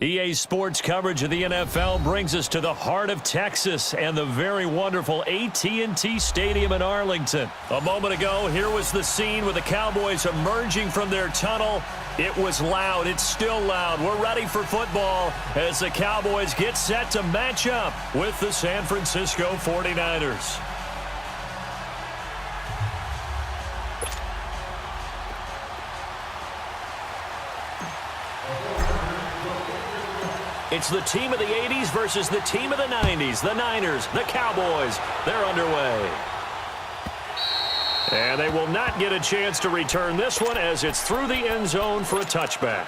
EA Sports coverage of the NFL brings us to the heart of Texas and the very wonderful AT&T Stadium in Arlington. A moment ago, here was the scene with the Cowboys emerging from their tunnel. It was loud. It's still loud. We're ready for football as the Cowboys get set to match up with the San Francisco 49ers. It's the team of the 80s versus the team of the 90s. The Niners, the Cowboys, they're underway. And they will not get a chance to return this one as it's through the end zone for a touchback.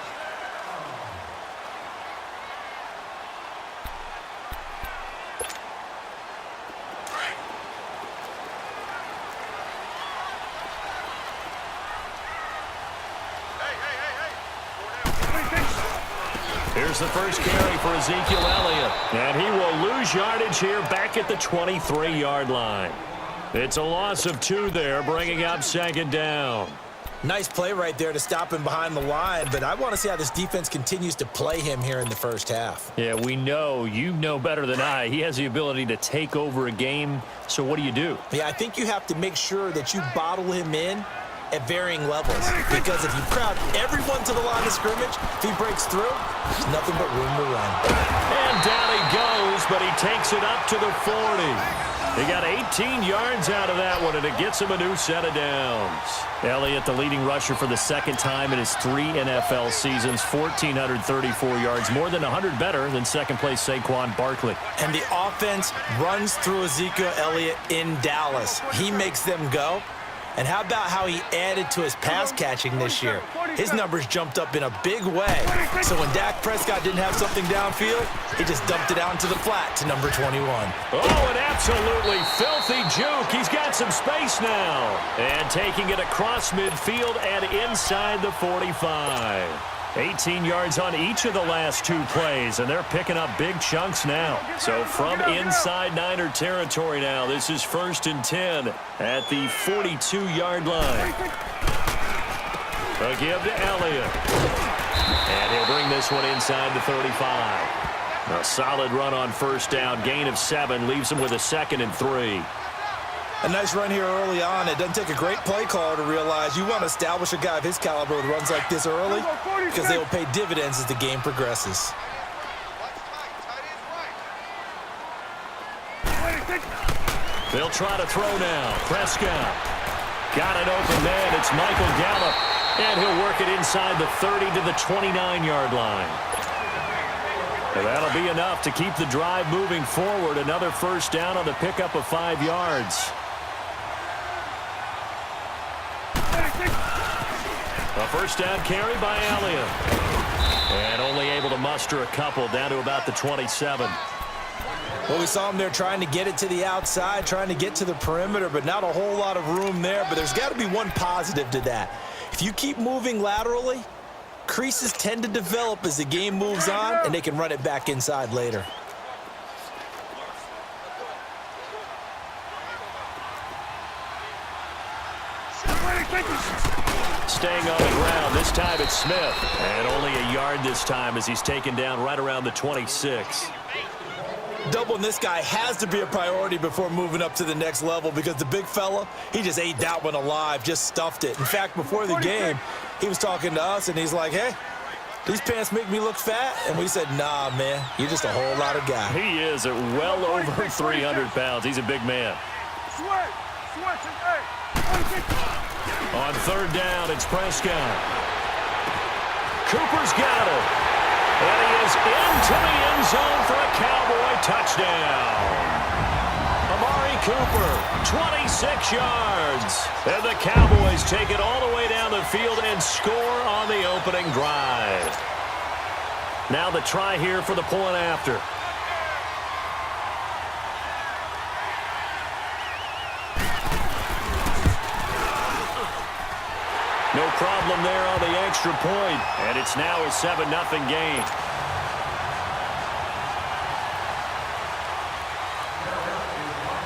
Here's the first carry for Ezekiel Elliott. And he will lose yardage here back at the 23-yard line. It's a loss of 2 there, bringing up second down. Nice play right there to stop him behind the line, but I want to see how this defense continues to play him here in the first half. Yeah, we know. You know better than I. He has the ability to take over a game, so what do you do? Yeah, I think you have to make sure that you bottle him in at varying levels, because if you crowd everyone to the line of scrimmage, if he breaks through, there's nothing but room to run. And down he goes, but he takes it up to the 40. He got 18 yards out of that one, and it gets him a new set of downs. Elliott, the leading rusher for the second time in his 3 NFL seasons, 1,434 yards, more than 100 better than second-place Saquon Barkley. And the offense runs through Ezekiel Elliott in Dallas. He makes them go. And how about how he added to his pass catching this year? His numbers jumped up in a big way. So when Dak Prescott didn't have something downfield, he just dumped it out into the flat to number 21. Oh, an absolutely filthy juke. He's got some space now. And taking it across midfield and inside the 45. 18 yards on each of the last 2 plays, and they're picking up big chunks now. So from inside Niner territory now, this is 1st and 10 at the 42-yard line. A give to Elliott. And he'll bring this one inside the 35. A solid run on first down. Gain of 7 leaves him with a 2nd and 3. A nice run here early on. It doesn't take a great play caller to realize you want to establish a guy of his caliber with runs like this early, because they will pay dividends as the game progresses. They'll try to throw now. Prescott got an open man. It's Michael Gallup, and he'll work it inside the 30 to the 29-yard line. And that'll be enough to keep the drive moving forward. Another first down on the pickup of 5 yards. A first down carry by Elliott. And only able to muster a couple down to about the 27. Well, we saw him there trying to get it to the outside, trying to get to the perimeter, but not a whole lot of room there. But there's got to be one positive to that. If you keep moving laterally, creases tend to develop as the game moves on, and they can run it back inside later. Staying on the ground. This time it's Smith. And only a yard this time as he's taken down right around the 26. Doubling this guy has to be a priority before moving up to the next level, because the big fella, he just ate that one alive, just stuffed it. In fact, before the game, he was talking to us, and he's like, hey, these pants make me look fat. And we said, nah, man, you're just a whole lot of guy. He is at well over 300 pounds. He's a big man. On third down, it's Prescott. Cooper's got it. And he is into the end zone for a Cowboy touchdown. Amari Cooper, 26 yards. And the Cowboys take it all the way down the field and score on the opening drive. Now the try here for the point after. No problem there on the extra point, and it's now a 7-0 game.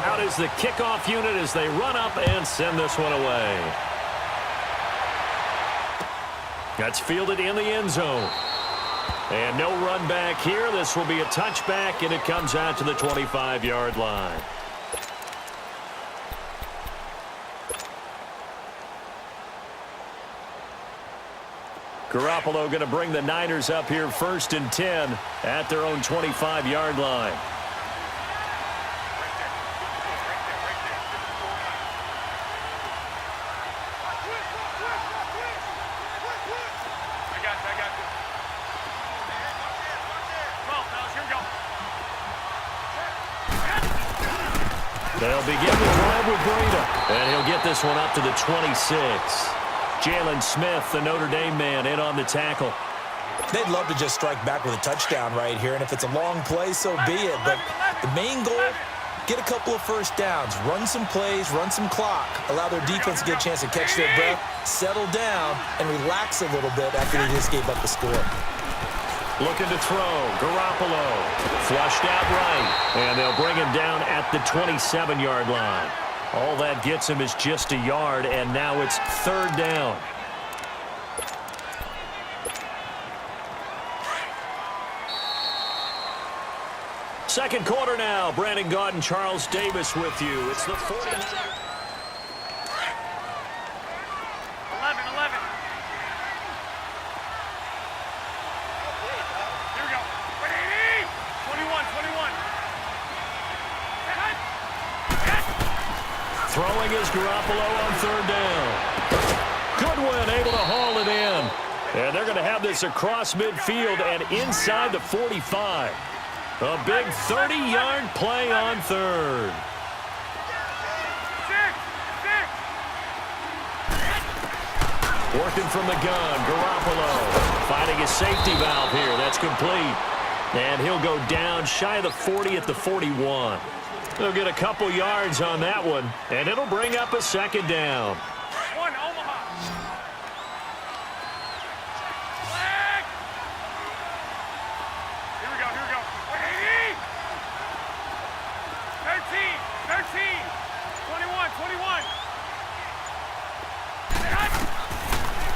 Out is the kickoff unit as they run up and send this one away. That's fielded in the end zone. And no run back here. This will be a touchback, and it comes out to the 25-yard line. Garoppolo going to bring the Niners up here 1st and 10 at their own 25-yard line. They'll begin the drive with Breida, and he'll get this one up to the 26. Jalen Smith, the Notre Dame man, in on the tackle. They'd love to just strike back with a touchdown right here, and if it's a long play, so be it. But the main goal, get a couple of first downs, run some plays, run some clock, allow their defense to get a chance to catch their breath, settle down, and relax a little bit after they just gave up the score. Looking to throw. Garoppolo flushed out right. And they'll bring him down at the 27-yard line. All that gets him is just a yard, and now it's 3rd down. Second quarter now. Brandon Gaudin and Charles Davis with you. It's the 49ers. 11. Here we go. 21. Throwing is Garoppolo on 3rd down. Goodwin able to haul it in. And they're going to have this across midfield and inside the 45. A big 30-yard play on 3rd. Working from the gun, Garoppolo finding a safety valve here. That's complete. And he'll go down shy of the 40 at the 41. They'll get a couple yards on that one, and it'll bring up a 2nd down.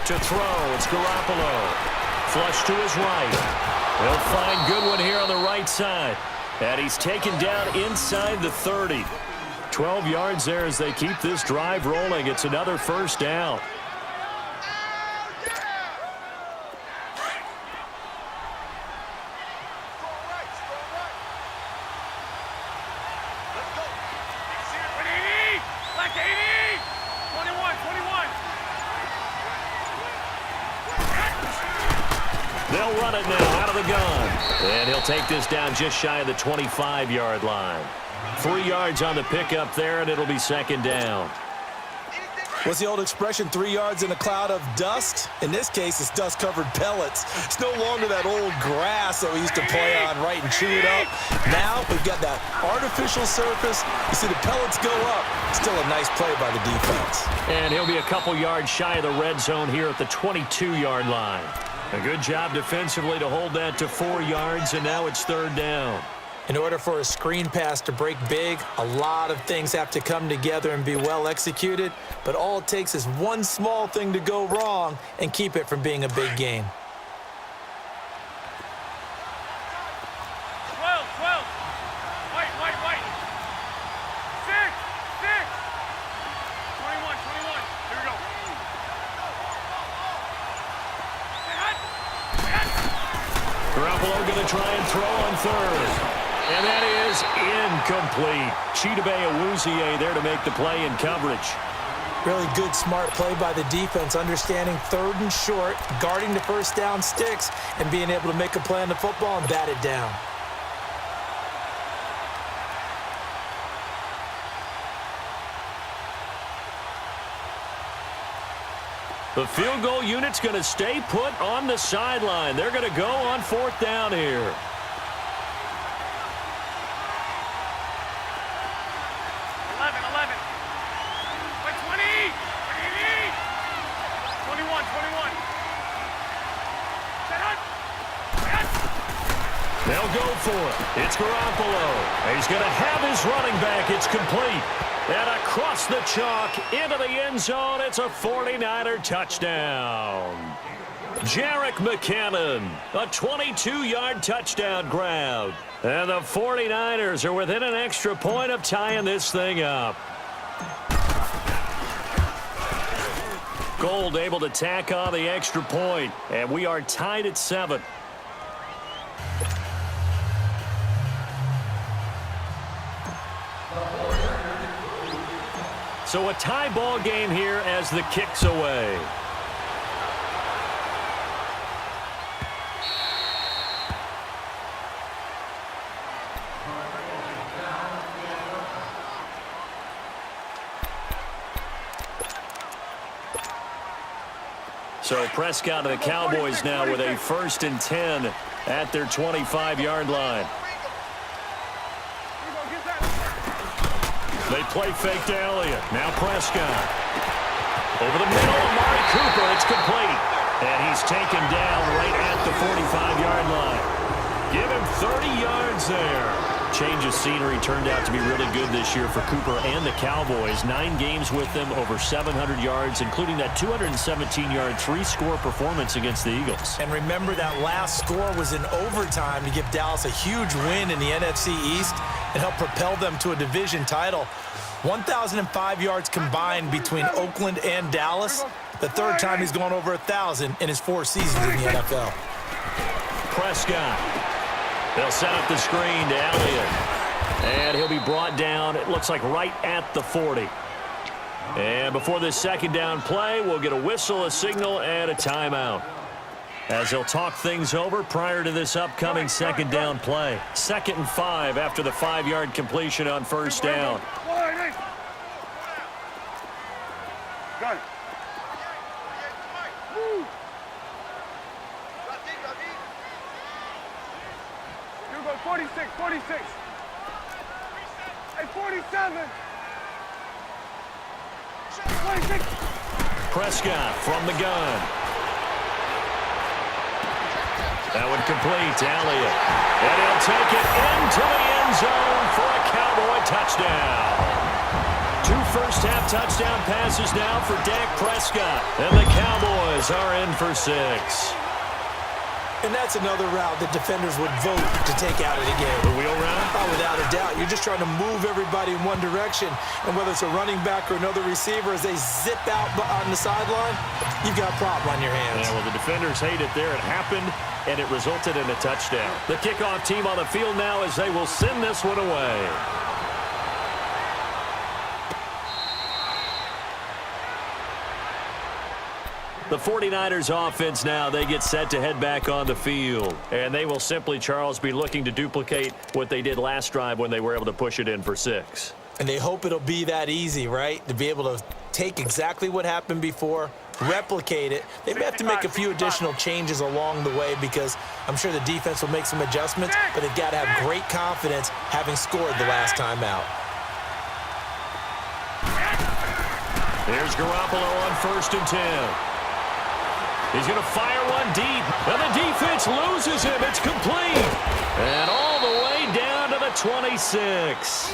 To throw, it's Garoppolo. Flush to his right. They'll find Goodwin here on the right side. And he's taken down inside the 30. 12 yards there as they keep this drive rolling. It's another 1st down. They'll run it now out of the gun. And he'll take this down just shy of the 25-yard line. 3 yards on the pickup there, and it'll be 2nd down. What's the old expression, 3 yards in a cloud of dust? In this case, it's dust-covered pellets. It's no longer that old grass that we used to play on, right, and chew it up. Now we've got that artificial surface. You see the pellets go up. Still a nice play by the defense. And he'll be a couple yards shy of the red zone here at the 22-yard line. A good job defensively to hold that to 4 yards, and now it's 3rd down. In order for a screen pass to break big, a lot of things have to come together and be well executed, but all it takes is one small thing to go wrong and keep it from being a big game. 12. Wait. 6. 21. Here we go. Garoppolo going to try and throw on 3rd. And that is incomplete. Chidobe Awuzie there to make the play in coverage. Really good, smart play by the defense, understanding 3rd and short, guarding the 1st down sticks, and being able to make a play on the football and bat it down. The field goal unit's going to stay put on the sideline. They're going to go on 4th down here. 11. Wait, 20. 21. They'll go for it. It's Garoppolo. He's going to have his running back. It's complete. And across the chalk into the end zone, it's a 49er touchdown. Jerick McKinnon, a 22-yard touchdown grab. And the 49ers are within an extra point of tying this thing up. Gold able to tack on the extra point, and we are tied at 7. So a tie ball game here as the kick's away. So Prescott and the Cowboys now with a 1st and 10 at their 25-yard line. They play fake to Elliott. Now Prescott. Over the middle, Amari Cooper. It's complete. And he's taken down right at the 45-yard line. Give him 30 yards there. Change of scenery turned out to be really good this year for Cooper and the Cowboys. 9 games with them, over 700 yards, including that 217-yard 3-score performance against the Eagles. And remember, that last score was in overtime to give Dallas a huge win in the NFC East and help propel them to a division title. 1,005 yards combined between Oakland and Dallas. The 3rd time he's gone over 1,000 in his 4 seasons in the NFL. Prescott. They'll set up the screen to Elliott. And he'll be brought down, it looks like right at the 40. And before this 2nd down play, we'll get a whistle, a signal, and a timeout. As he'll talk things over prior to this upcoming 2nd down play. 2nd and 5 after the 5-yard completion on 1st down. Got it. 46, 46. Hey, 47. 26. Prescott from the gun. That would complete to Elliott. And he'll take it into the end zone for a Cowboy touchdown. 2 first-half touchdown passes now for Dak Prescott. And the Cowboys are in for 6. And that's another route that defenders would vote to take out of the game. The wheel route? Oh, without a doubt. You're just trying to move everybody in one direction. And whether it's a running back or another receiver, as they zip out on the sideline, you've got a problem on your hands. Yeah, well, the defenders hate it there. It happened, and it resulted in a touchdown. The kickoff team on the field now as they will send this one away. The 49ers offense now, they get set to head back on the field. And they will simply, Charles, be looking to duplicate what they did last drive when they were able to push it in for 6. And they hope it'll be that easy, right? To be able to take exactly what happened before, replicate it. They may have to make a few additional changes along the way because I'm sure the defense will make some adjustments, but they've got to have great confidence having scored the last time out. Here's Garoppolo on 1st and 10. He's going to fire one deep, and the defense loses him. It's complete. And all the way down to the 26.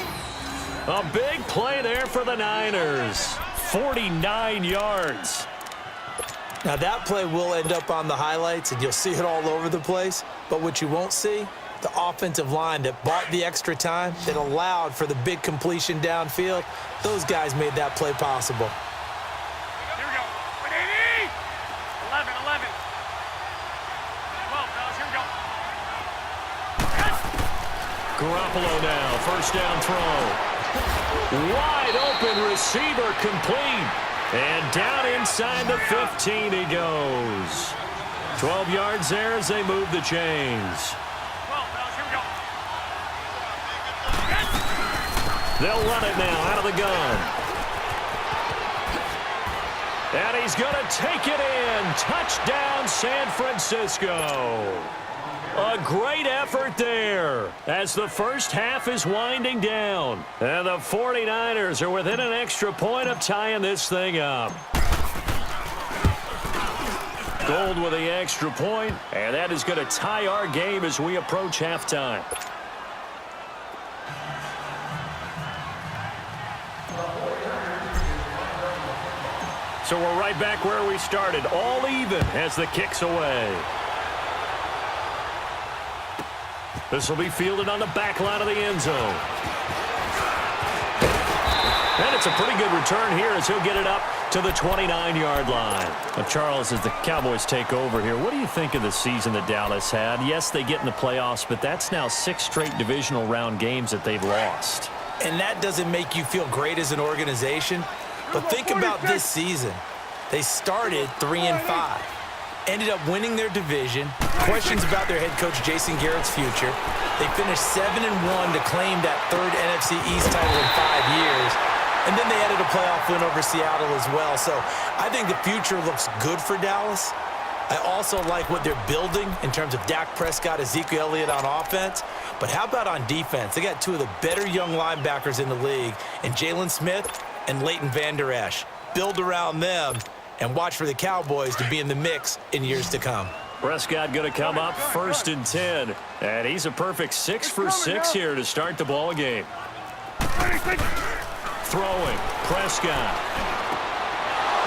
A big play there for the Niners. 49 yards. Now, that play will end up on the highlights, and you'll see it all over the place. But what you won't see, the offensive line that bought the extra time, that allowed for the big completion downfield, those guys made that play possible. Here we go. 11, 11. 12, fellas, here we go. Garoppolo now, 1st down throw. Wide open receiver complete. And down inside the 15 he goes. 12 yards there as they move the chains. 12, fellas, here we go. They'll run it now out of the gun. And he's going to take it in. Touchdown, San Francisco. A great effort there as the first half is winding down. And the 49ers are within an extra point of tying this thing up. Gold with the extra point, and that is going to tie our game as we approach halftime. So we're right back where we started, all even as the kick's away. This will be fielded on the back line of the end zone. And it's a pretty good return here as he'll get it up to the 29-yard line. Now, Charles, as the Cowboys take over here, what do you think of the season that Dallas had? Yes, they get in the playoffs, but that's now 6 straight divisional round games that they've lost. And that doesn't make you feel great as an organization. But think about this season. They started 3-5. Ended up winning their division. Questions about their head coach Jason Garrett's future. They finished 7-1 to claim that 3rd NFC East title in 5 years. And then they added a playoff win over Seattle as well. So I think the future looks good for Dallas. I also like what they're building in terms of Dak Prescott, Ezekiel Elliott on offense. But how about on defense? They got 2 of the better young linebackers in the league in Jalen Smith and Leighton Vander Esch. Build around them and watch for the Cowboys to be in the mix in years to come. Prescott going to come up 1st and 10. And he's a perfect 6 for 6 here to start the ball game. Throwing, Prescott.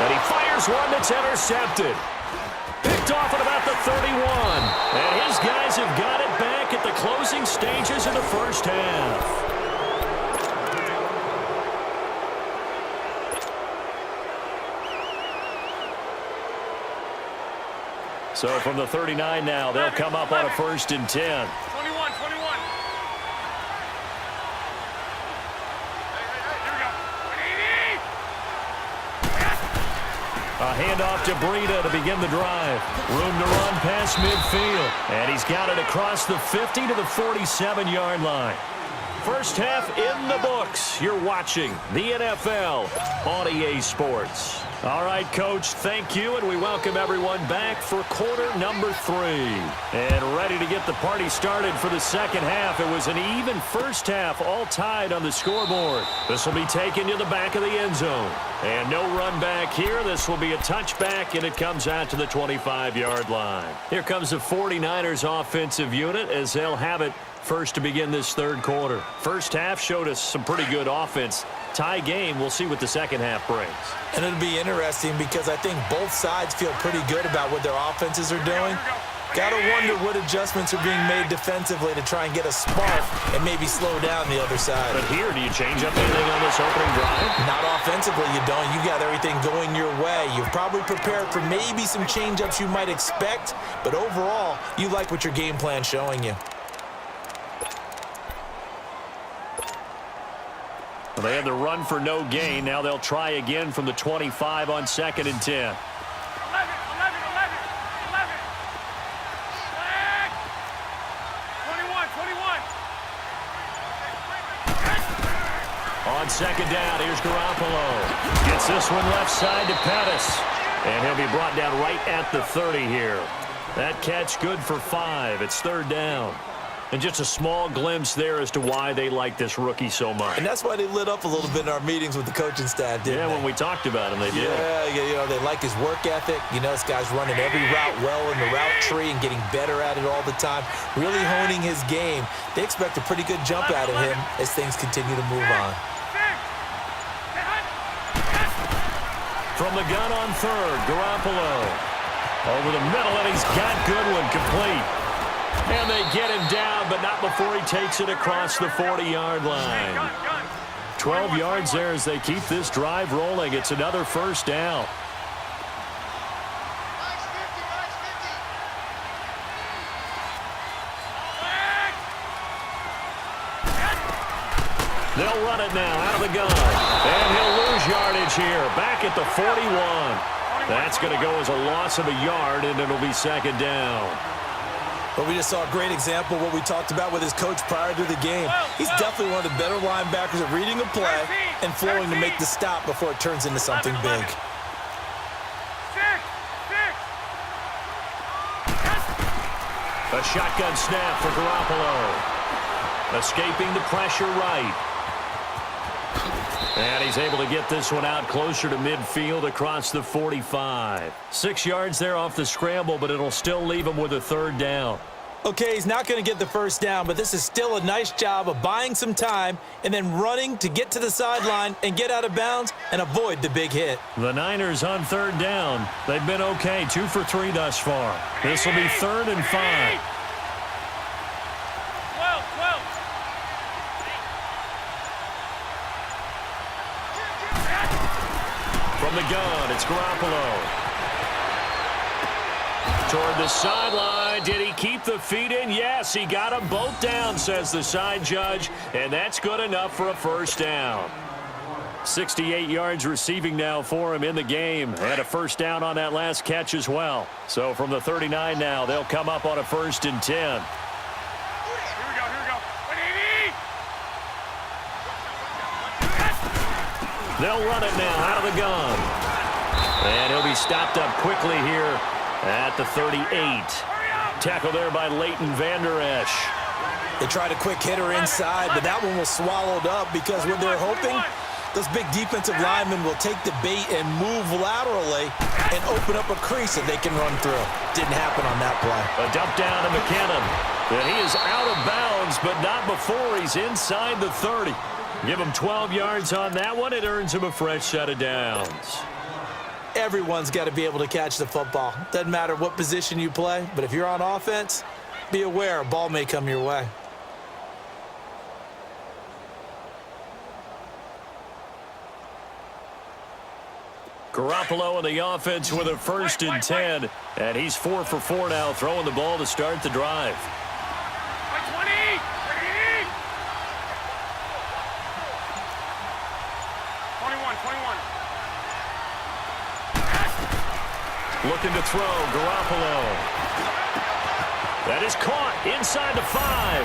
And he fires one that's intercepted. Picked off at about the 31. And his guys have got it back at the closing stages of the first half. So from the 39 now, they'll come up on a 1st and 10. 21. A handoff to Breida to begin the drive. Room to run past midfield. And he's got it across the 50 to the 47-yard line. First half in the books. You're watching the NFL on EA Sports. All right, Coach, thank you, and we welcome everyone back for quarter number 3. And ready to get the party started for the second half. It was an even first half, all tied on the scoreboard. This will be taken to the back of the end zone. And no run back here. This will be a touchback, and it comes out to the 25-yard line. Here comes the 49ers offensive unit as they'll have it first to begin this third quarter. First half showed us some pretty good offense. Tie game. We'll see what the second half brings. And it'll be interesting because I think both sides feel pretty good about what their offenses are doing. Got to wonder what adjustments are being made defensively to try and get a spark and maybe slow down the other side. But here, do you change up anything on this opening drive? Not offensively, you don't. You got everything going your way. You've probably prepared for maybe some change-ups you might expect, but overall, you like what your game plan's showing you. Well, they had the run for no gain. Now they'll try again from the 25 on 2nd and 10. 11. Flag. 21. On 2nd down, here's Garoppolo. Gets this one left side to Pettis. And he'll be brought down right at the 30 here. That catch good for 5. It's 3rd down. And just a small glimpse there as to why they like this rookie so much. And that's why they lit up a little bit in our meetings with the coaching staff, didn't they? When we talked about him, they did. Yeah, they like his work ethic. This guy's running every route well in the route tree and getting better at it all the time, really honing his game. They expect a pretty good jump out of him as things continue to move on. From the gun on 3rd, Garoppolo. Over the middle, and he's got Goodwin complete. And they get him down, but not before he takes it across the 40-yard line. 12 yards there as they keep this drive rolling. It's another first down. They'll run it now out of the gun. And he'll lose yardage here. Back at the 41. That's going to go as a loss of a yard, and it'll be 2nd down. But we just saw a great example of what we talked about with his coach prior to the game. He's definitely one of the better linebackers at reading a play and flowing to make the stop before it turns into something big. A shotgun snap for Garoppolo. Escaping the pressure right. And he's able to get this one out closer to midfield across the 45. 6 yards there off the scramble, but it'll still leave him with a 3rd down. Okay, he's not going to get the first down, but this is still a nice job of buying some time and then running to get to the sideline and get out of bounds and avoid the big hit. The Niners on third down. They've been okay, 2 for 3 thus far. This will be 3rd and 5. From the gun, it's Garoppolo. Toward the sideline. Did he keep the feet in? Yes, he got them both down, says the side judge, and that's good enough for a first down. 68 yards receiving now for him in the game. Had a first down on that last catch as well. So from the 39 now, they'll come up on a 1st and 10. Here we go. They'll run it now out of the gun. And he'll be stopped up quickly here at the 38. Tackle there by Leighton Vander Esch. They tried a quick hitter inside, but that one was swallowed up because what they're hoping, those big defensive linemen will take the bait and move laterally and open up a crease that they can run through. Didn't happen on that play. A dump down to McKinnon. And he is out of bounds, but not before he's inside the 30. Give him 12 yards on that one. It earns him a fresh set of downs. Everyone's got to be able to catch the football. Doesn't matter what position you play, but if you're on offense, be aware a ball may come your way. Garoppolo in the offense with a 1st and 10, and he's 4 for 4 now, throwing the ball to start the drive. 20! Looking to throw, Garoppolo. That is caught inside the 5.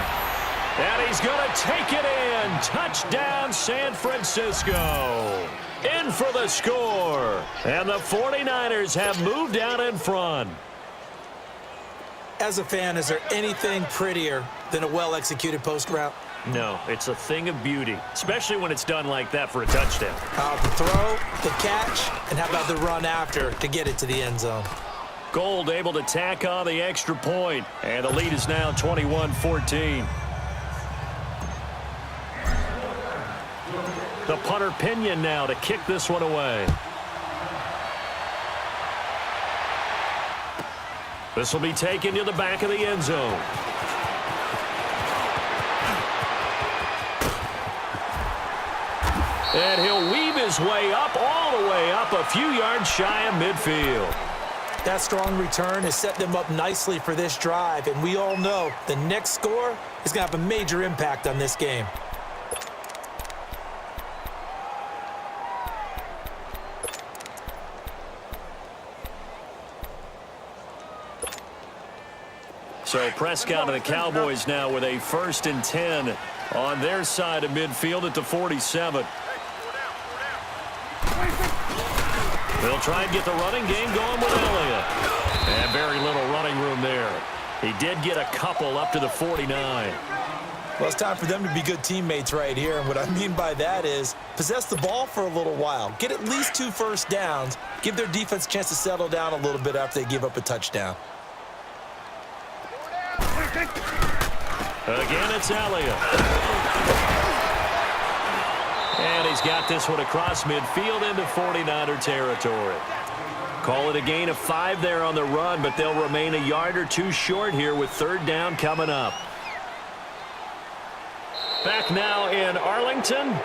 And he's going to take it in. Touchdown, San Francisco. In for the score. And the 49ers have moved out in front. As a fan, is there anything prettier than a well-executed post route? No, it's a thing of beauty, especially when it's done like that for a touchdown. The throw, the catch, and how about the run after to get it to the end zone? Gold able to tack on the extra point, and the lead is now 21-14. The punter Pinion now to kick this one away. This will be taken to the back of the end zone. And he'll weave his way up, all the way up, a few yards shy of midfield. That strong return has set them up nicely for this drive, and we all know the next score is going to have a major impact on this game. So Prescott and the Cowboys now with a 1st and 10 on their side of midfield at the 47. They'll try and get the running game going with Elliott. And very little running room there. He did get a couple up to the 49. Well, it's time for them to be good teammates right here. And what I mean by that is possess the ball for a little while. Get at least 2 first downs. Give their defense a chance to settle down a little bit after they give up a touchdown. Again, it's Elliott. And he's got this one across midfield into 49er territory. Call it a gain of 5 there on the run, but they'll remain a yard or 2 short here with 3rd down coming up. Back now in Arlington.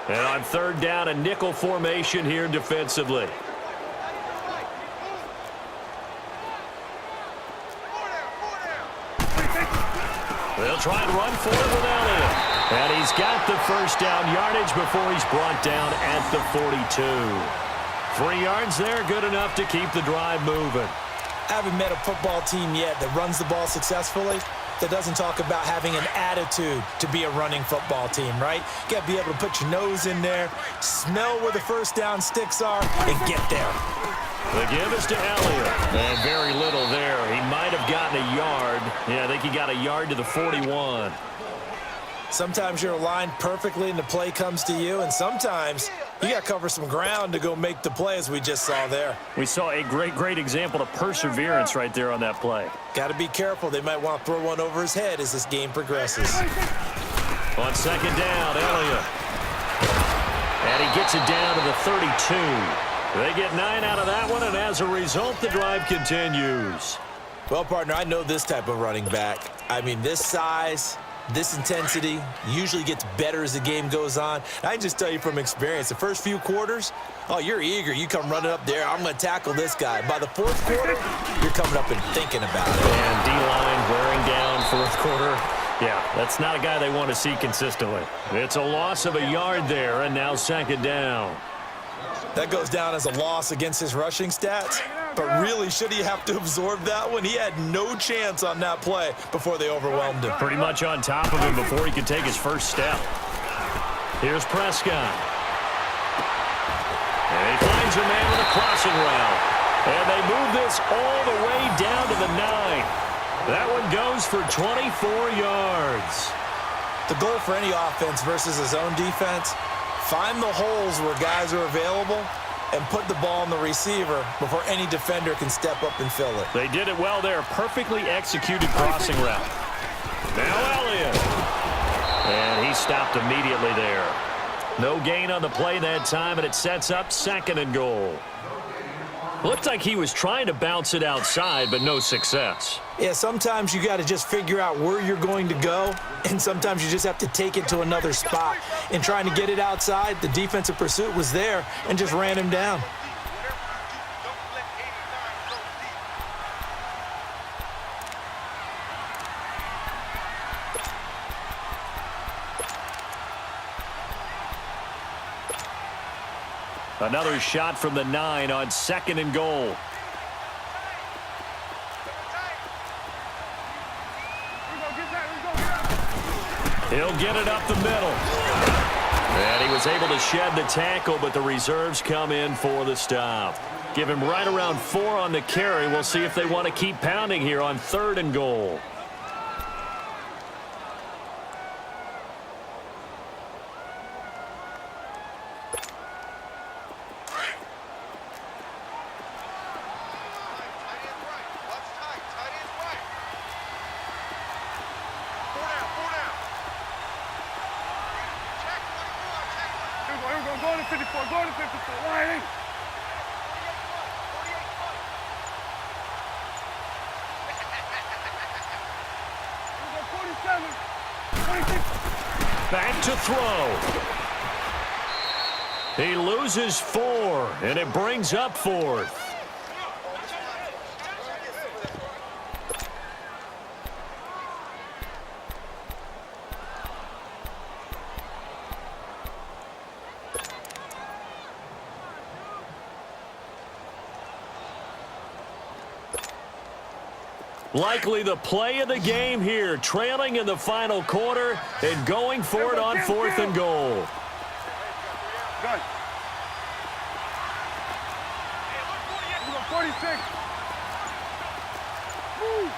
And on 3rd down, a nickel formation here defensively. They'll try and run for it with Elliott. And he's got the 1st down yardage before he's brought down at the 42. 3 yards there, good enough to keep the drive moving. I haven't met a football team yet that runs the ball successfully that doesn't talk about having an attitude to be a running football team, right? You got to be able to put your nose in there, smell where the 1st down sticks are, and get there. The give is to Elliott. And very little there. He might have gotten a yard. Yeah, I think he got a yard to the 41. Sometimes you're aligned perfectly and the play comes to you, and sometimes you got to cover some ground to go make the play, as we just saw there. We saw a great example of perseverance right there on that play. Got to be careful. They might want to throw one over his head as this game progresses. On second down, Elliott. And he gets it down to the 32. They get 9 out of that one, and as a result, the drive continues. Well, partner, I know this type of running back. I mean, this size, this intensity usually gets better as the game goes on. I can just tell you from experience, the first few quarters, oh, you're eager. You come running up there, I'm going to tackle this guy. By the fourth quarter, you're coming up and thinking about it. And D-line wearing down fourth quarter. Yeah, that's not a guy they want to see consistently. It's a loss of a yard there, and now second down. That goes down as a loss against his rushing stats. But really, should he have to absorb that one? He had no chance on that play before they overwhelmed him. Pretty much on top of him before he could take his first step. Here's Prescott. And he finds a man with a crossing route. And they move this all the way down to the 9. That one goes for 24 yards. The goal for any offense versus his own defense, find the holes where guys are available and put the ball on the receiver before any defender can step up and fill it. They did it well there. Perfectly executed crossing route. Now Elliott. And he stopped immediately there. No gain on the play that time, and it sets up second and goal. Looked like he was trying to bounce it outside, but no success. Yeah, sometimes you got to just figure out where you're going to go, and sometimes you just have to take it to another spot. In trying to get it outside, the defensive pursuit was there and just ran him down. Another shot from the 9 on second and goal. He'll get it up the middle. And he was able to shed the tackle, but the reserves come in for the stop. Give him right around 4 on the carry. We'll see if they want to keep pounding here on third and goal. Going to 54, going to 54, lining. 47, 26. Back to throw. He loses 4, and it brings up fourth. Likely the play of the game here, trailing in the final quarter and going for it on fourth and goal. Good. 46. Woo.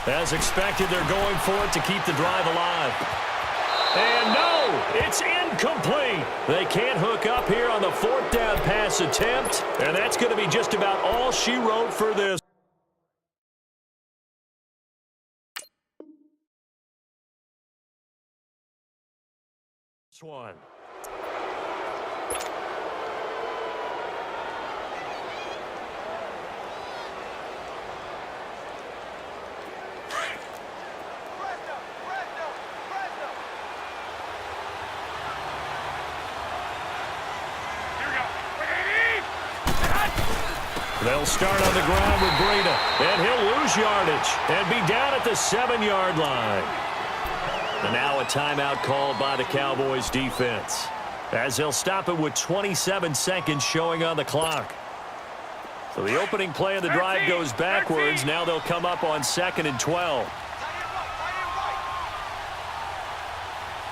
As expected, they're going for it to keep the drive alive. And no, it's incomplete. They can't hook up here on the fourth down pass attempt, and that's going to be just about all she wrote for this one. They'll start on the ground with Breida, and he'll lose yardage and be down at the 7-yard line. And now a timeout called by the Cowboys defense, as they'll stop it with 27 seconds showing on the clock. So the opening play of the drive goes backwards. Now they'll come up on 2nd and 12.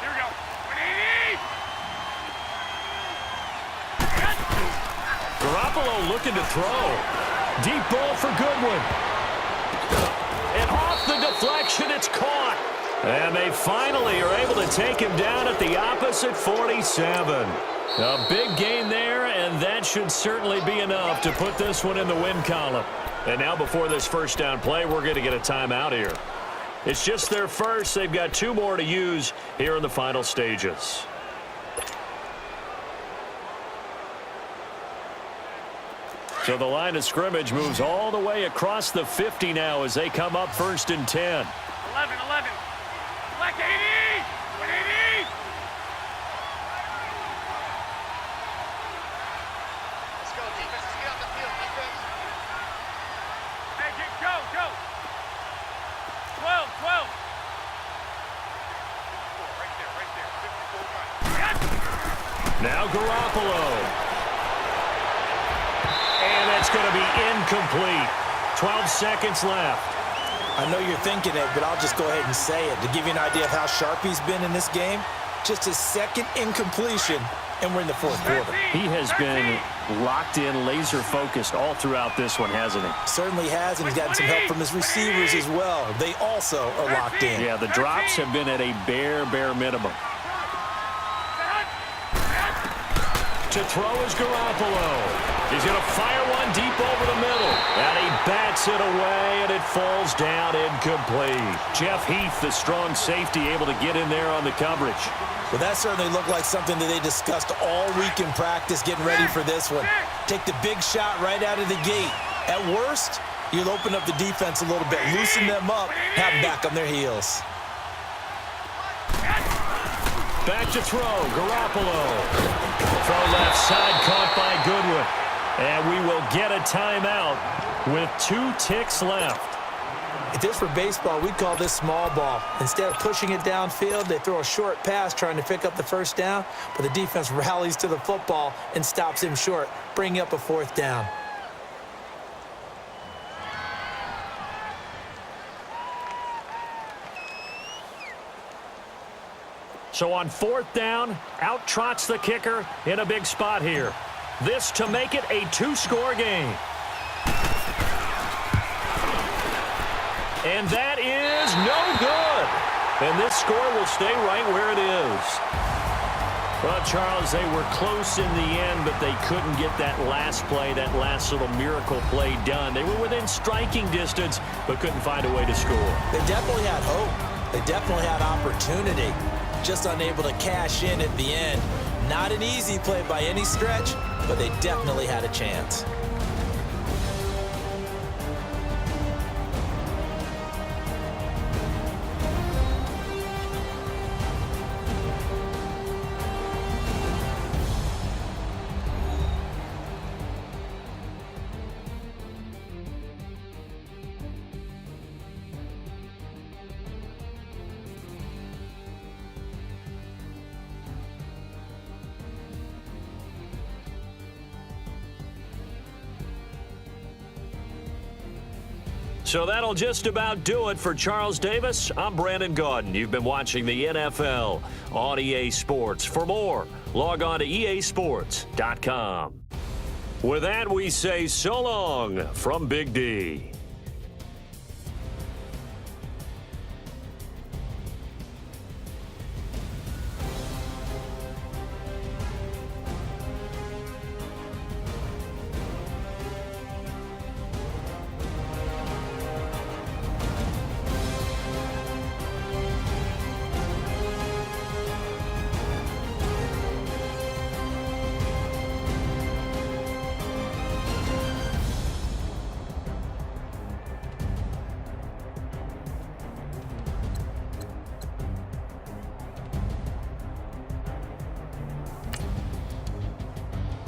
Here we go. Garoppolo looking to throw. Deep ball for Goodwin. And off the deflection, it's caught. And they finally are able to take him down at the opposite 47. A big gain there, and that should certainly be enough to put this one in the win column. And now before this first down play, we're going to get a timeout here. It's just their first. They've got 2 more to use here in the final stages. So the line of scrimmage moves all the way across the 50 now as they come up 1st and 10. 11. Black 80! 180! Let's go, defense. Let's get off the field, defense. Hey, go. 12. Right there. 54 right. Now Garoppolo. And that's going to be incomplete. 12 seconds left. I know you're thinking it, but I'll just go ahead and say it. To give you an idea of how sharp he's been in this game, just his second incompletion, and we're in the 4th quarter. He has been locked in, laser-focused all throughout this one, hasn't he? Certainly has, and he's gotten some help from his receivers as well. They also are locked in. Yeah, the drops have been at a bare minimum. To throw is Garoppolo. He's going to fire one deep over the middle. And he bats it away, and it falls down incomplete. Jeff Heath, the strong safety, able to get in there on the coverage. Well, that certainly looked like something that they discussed all week in practice, getting ready for this one. Take the big shot right out of the gate. At worst, you'll open up the defense a little bit, loosen them up, have them back on their heels. Back to throw, Garoppolo. Throw left side, caught by Goodwin. And we will get a timeout with 2 ticks left. If this were baseball, we'd call this small ball. Instead of pushing it downfield, they throw a short pass trying to pick up the first down, but the defense rallies to the football and stops him short, bringing up a 4th down. So on 4th down, out trots the kicker in a big spot here. This to make it a 2-score game. And that is no good. And this score will stay right where it is. Well, Charles, they were close in the end, but they couldn't get that last play, that last little miracle play done. They were within striking distance, but couldn't find a way to score. They definitely had hope. They definitely had opportunity. Just unable to cash in at the end. Not an easy play by any stretch, but they definitely had a chance. So that'll just about do it for Charles Davis. I'm Brandon Gaudin. You've been watching the NFL on EA Sports. For more, log on to easports.com. With that, we say so long from Big D.